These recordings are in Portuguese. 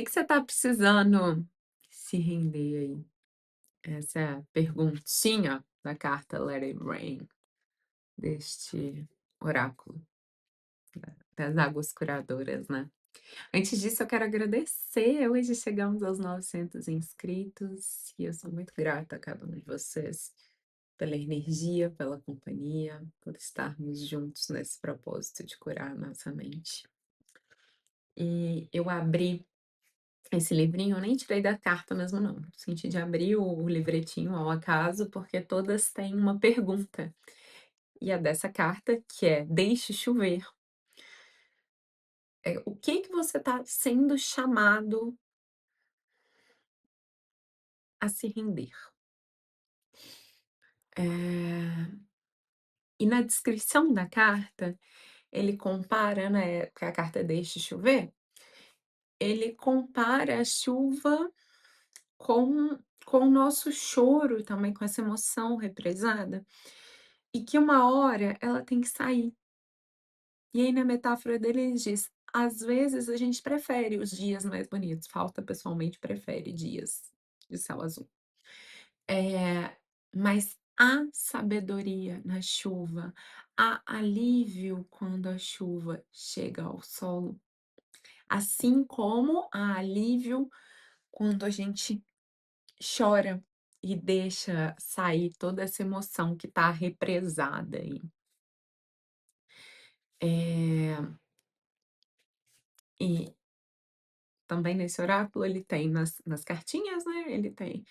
Que você tá precisando se render aí? Essa é a perguntinha da carta Let It Rain, deste oráculo das águas curadoras, né. Antes disso, eu quero agradecer, hoje chegamos aos 900 inscritos e eu sou muito grata a cada um de vocês pela energia, pela companhia, por estarmos juntos nesse propósito de curar a nossa mente. E eu abri esse livrinho, eu nem tirei da carta mesmo não, senti de abrir o livretinho ao acaso, porque todas têm uma pergunta. E a dessa carta, que é "Deixe chover", o que você está sendo chamado a se render? Eh, e na descrição da carta, ele compara, né, porque a carta é "Deixe chover", ele compara a chuva com o nosso choro também, com essa emoção represada, e que uma hora ela tem que sair. E aí na metáfora dele ele diz: "Às vezes a gente prefere os dias mais bonitos", Fausta pessoalmente prefere dias de céu azul. Mas há sabedoria na chuva, há alívio quando a chuva chega ao solo, assim como há alívio quando a gente chora e deixa sair toda essa emoção que está represada aí. Eh, e também nesse oráculo ele tem nas cartinhas, né, ele tem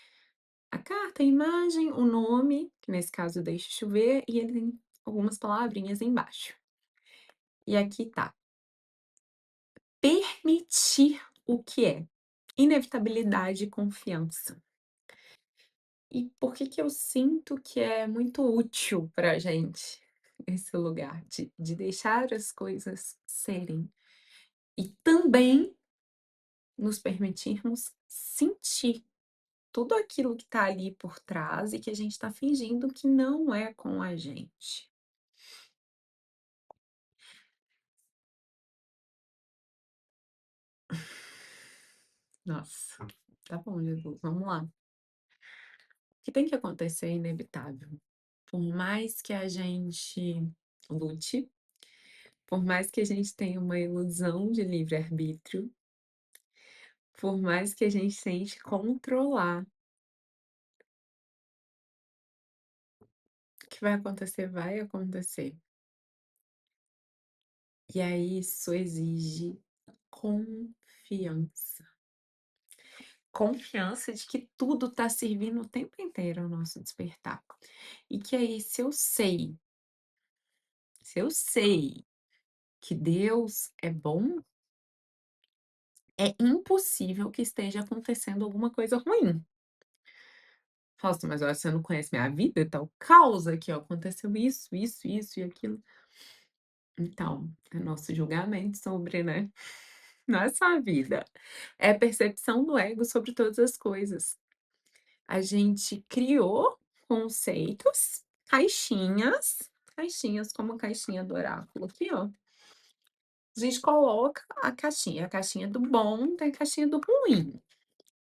a carta, a imagem, o nome, que nesse caso "Deixe chover", e ele tem algumas palavrinhas embaixo. E aqui tá: permitir o que é, inevitabilidade e confiança. E por que que eu sinto que é muito útil pra gente esse lugar de deixar as coisas serem e também nos permitirmos sentir tudo aquilo que tá ali por trás e que a gente tá fingindo que não é com a gente. Nossa, tá bom, Jesus, vamos lá. O que tem que acontecer é inevitável. Por mais que a gente lute, por mais que a gente tenha uma ilusão de livre-arbítrio, por mais que a gente tente controlar, o que vai acontecer, vai acontecer. E aí isso exige confiança. Confiança de que tudo está servindo o tempo inteiro ao nosso despertar. E que aí, se eu sei que Deus é bom, é impossível que esteja acontecendo alguma coisa ruim. Fausto, mas olha, você não conhece minha vida, tá o caos aqui, ó, aconteceu isso e aquilo. Então, é nosso julgamento sobre, né, não é só a vida, é a percepção do ego sobre todas as coisas. A gente criou conceitos, caixinhas como a caixinha do oráculo aqui, ó. A gente coloca a caixinha do bom, tem a caixinha do ruim.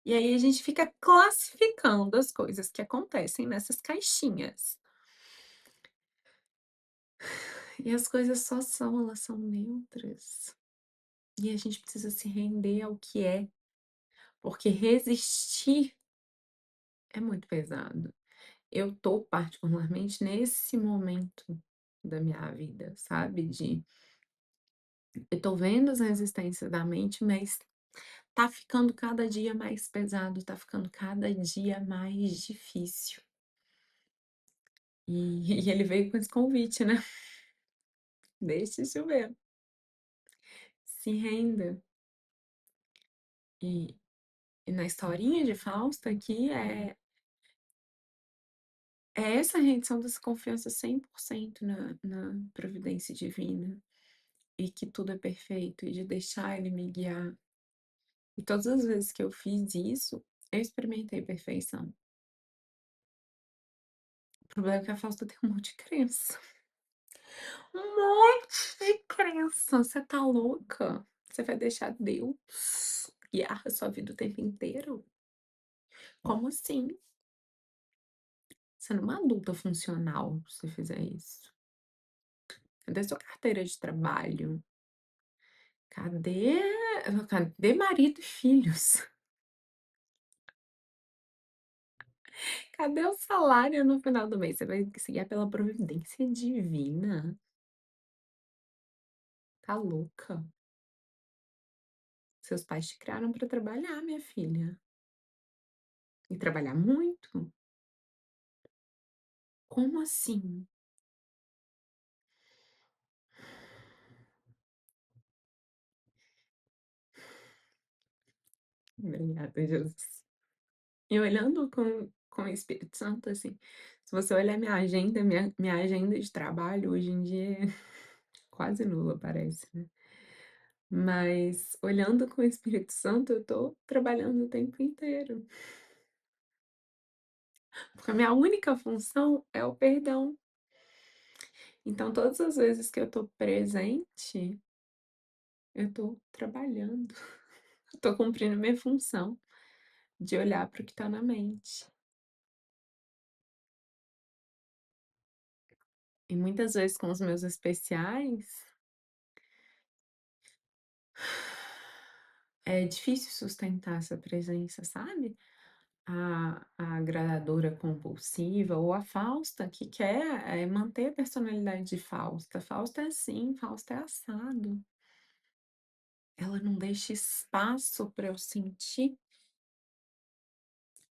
E aí a gente fica classificando as coisas que acontecem nessas caixinhas. E as coisas só são, elas são neutras. E a gente precisa se render ao que é, porque resistir é muito pesado. Eu tô particularmente nesse momento da minha vida, sabe, eu tô vendo as resistências da mente, mas tá ficando cada dia mais pesado, tá ficando cada dia mais difícil. E ele veio com esse convite, né, deixe chover, se renda. E e na historinha de Fausto aqui é essa rendição, dessa confiança 100% na providência divina, e que tudo é perfeito, e de deixar ele me guiar. E todas as vezes que eu fiz isso, eu experimentei perfeição. O problema é que a Fausta tem um monte de crença. Um monte de crença. Você tá louca? Você vai deixar Deus? guiar a sua vida o tempo inteiro? Como assim? Você não é uma adulta funcional se você fizer isso. Cadê sua carteira de trabalho? Cadê cadê marido e filhos? Cadê o salário no final do mês? Você vai se guiar pela providência divina? Tá louca? Seus pais te criaram para trabalhar, minha filha, e trabalhar muito. Como assim? Obrigada, Jesus. E olhando com o Espírito Santo, assim, se você olhar minha agenda de trabalho hoje em dia é quase nula, parece, né. Mas olhando com o Espírito Santo, eu tô trabalhando o tempo inteiro, porque a minha única função é o perdão. Então todas as vezes que eu tô presente, eu tô trabalhando, eu tô cumprindo minha função de olhar para o que tá na mente. E muitas vezes com os meus especiais é difícil sustentar essa presença, sabe? A agradadora compulsiva ou a Fausta que quer, manter a personalidade de Fausta. Fausta é assim, Fausta é assado. Ela não deixa espaço para eu sentir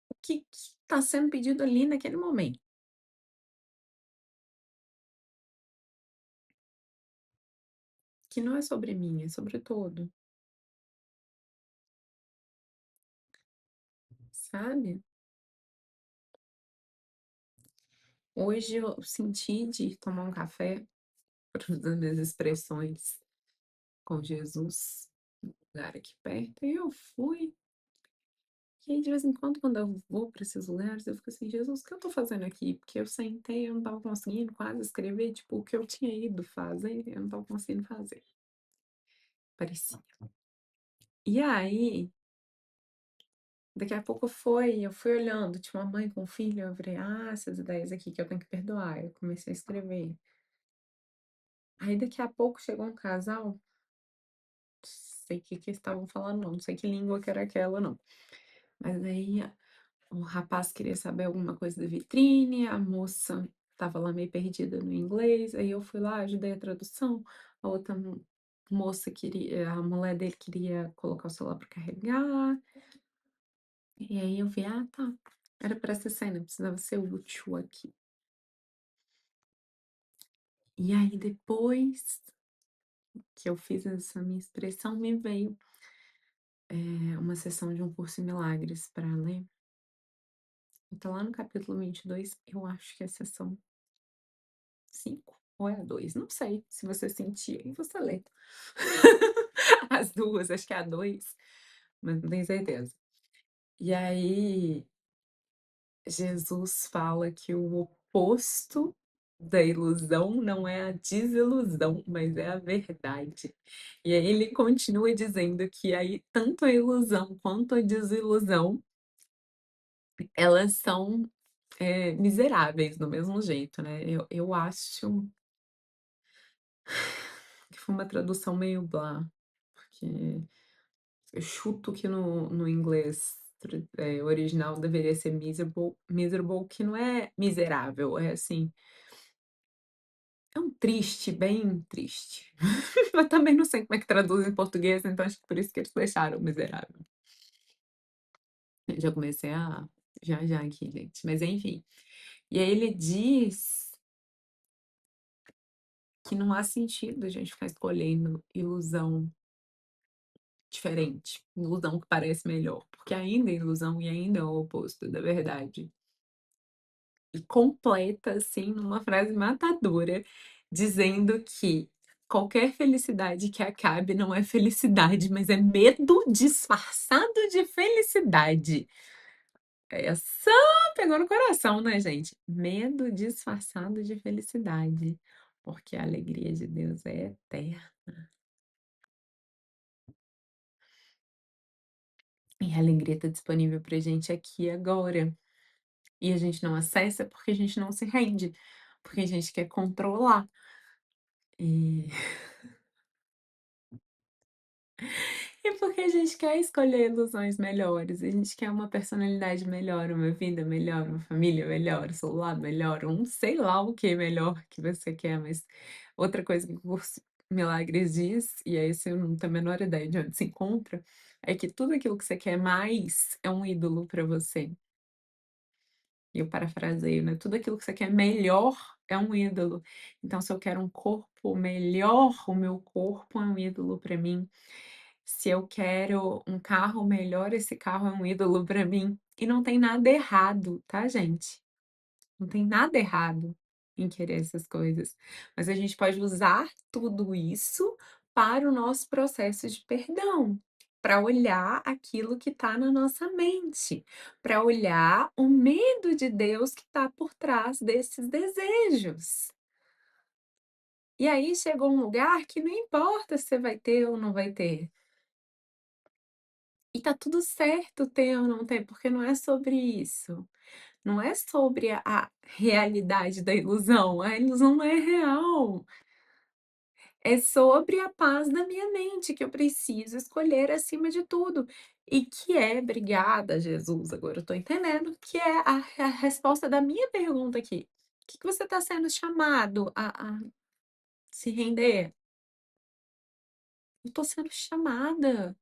o que está sendo pedido ali naquele momento, que não é sobre mim, é sobre o todo, sabe? Hoje eu senti de tomar um café, para usar minhas expressões, com Jesus, um lugar aqui perto, e eu fui. E aí, de vez em quando eu vou para esses lugares, eu fico assim: "Jesus, o que eu tô fazendo aqui?" Porque eu sentei, eu não estava conseguindo quase escrever, tipo, o que eu tinha ido fazer, eu não estava conseguindo fazer, parecia. E aí, daqui a pouco eu fui olhando, tinha uma mãe com um filho, eu falei: "Ah, essas ideias aqui que eu tenho que perdoar", eu comecei a escrever. Aí daqui a pouco chegou um casal, não sei o que que eles estavam falando não, não sei que língua que era aquela não, mas aí o rapaz queria saber alguma coisa da vitrine, a moça estava lá meio perdida no inglês, aí eu fui lá, ajudei a tradução, a outra moça queria, a mulher dele queria colocar o celular para carregar, e aí eu vi, ah, tá, era para essa cena, precisava ser útil aqui. E aí depois que eu fiz essa minha expressão, me veio uma sessão de um curso em milagres para ler. Tá lá no capítulo 22, eu acho que é a sessão 5 ou é a 2, não sei, se você sentir aí você lê. As 2, acho que é a 2, mas não tenho certeza. E aí, Jesus fala que o oposto da ilusão não é a desilusão, mas é a verdade. E aí ele continua dizendo que aí tanto a ilusão quanto a desilusão, elas são, miseráveis do mesmo jeito, né. Eu acho que foi uma tradução meio blá, porque eu chuto que no inglês original deveria ser miserable, que não é miserável, é assim, é um triste, bem triste. Eu também não sei como é que traduz em português, então acho que por isso que eles deixaram miserável. Eu já comecei a viajar aqui, gente, mas enfim. E aí ele diz que não há sentido a gente ficar escolhendo ilusão diferente, ilusão que parece melhor, porque ainda é ilusão e ainda é o oposto da verdade. E completa, assim, numa frase matadora, dizendo que qualquer felicidade que acabe não é felicidade, mas é medo disfarçado de felicidade. Essa pegou no coração, né, gente? Medo disfarçado de felicidade, porque a alegria de Deus é eterna. E a alegria está disponível pra gente aqui e agora. E a gente não acessa porque a gente não se rende, porque a gente quer controlar. E e porque a gente quer escolher ilusões melhores, a gente quer uma personalidade melhor, uma vida melhor, uma família melhor, um celular melhor, um sei lá o que melhor que você quer, mas outra coisa que o curso Milagres diz, e aí esse eu não tenho a menor ideia de onde se encontra, é que tudo aquilo que você quer mais é um ídolo para você. E eu parafraseio, né, tudo aquilo que você quer melhor é um ídolo. Então se eu quero um corpo melhor, o meu corpo é um ídolo para mim. Se eu quero um carro melhor, esse carro é um ídolo para mim. E não tem nada errado, tá, gente? Não tem nada errado em querer essas coisas. Mas a gente pode usar tudo isso para o nosso processo de perdão, para olhar aquilo que está na nossa mente, para olhar o medo de Deus que está por trás desses desejos. E aí chegou um lugar que não importa se você vai ter ou não vai ter. E tá tudo certo ter ou não ter, porque não é sobre isso. Não é sobre a realidade da ilusão, a ilusão não é real. É sobre a paz da minha mente, que eu preciso escolher acima de tudo. E que é, obrigada, Jesus, agora eu tô entendendo, que é a resposta da minha pergunta aqui. O que que você está sendo chamado a se render? Eu tô sendo chamada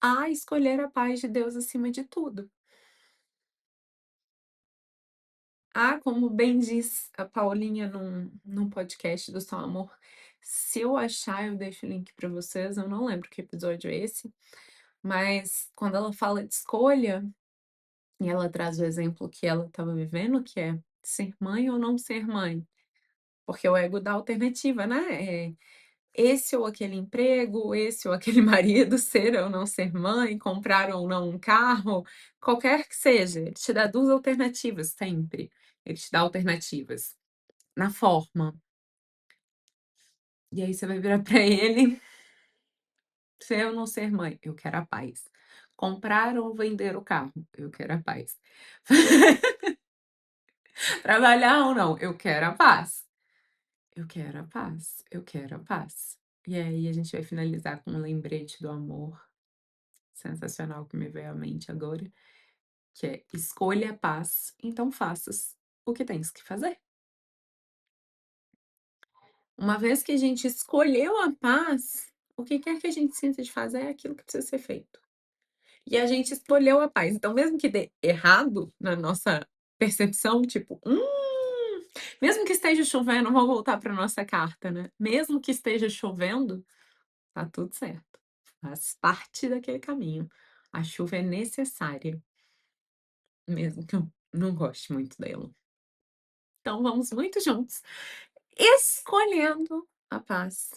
a escolher a paz de Deus acima de tudo. Ah, como bem diz a Paulinha num podcast do Só Amor, se eu achar, eu deixo o link para vocês, eu não lembro que episódio é esse, mas quando ela fala de escolha, e ela traz o exemplo que ela estava vivendo, que é ser mãe ou não ser mãe, porque o ego dá alternativa, né, esse ou aquele emprego, esse ou aquele marido, ser ou não ser mãe, comprar ou não um carro, qualquer que seja, ele te dá 2 alternativas sempre, ele te dá alternativas. Na forma. E aí você vai virar para ele: "Ser ou não ser mãe? Eu quero a paz. Comprar ou vender o carro? Eu quero a paz. Trabalhar ou não? Eu quero a paz. Eu quero a paz, eu quero a paz". E aí a gente vai finalizar com um lembrete do amor sensacional que me veio à mente agora, que é: "Escolha a paz, então faças o que tens que fazer". Uma vez que a gente escolheu a paz, o que quer que a gente sinta de fazer é aquilo que precisa ser feito. E a gente escolheu a paz. Então, mesmo que dê errado na nossa percepção, tipo, mesmo que esteja chovendo, vamos voltar para nossa carta, né? Mesmo que esteja chovendo, tá tudo certo. Faz parte daquele caminho. A chuva é necessária, mesmo que eu não goste muito dela. Então, vamos muito juntos, escolhendo a paz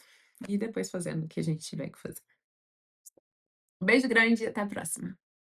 e depois fazendo o que a gente tiver que fazer. Um beijo grande e até a próxima.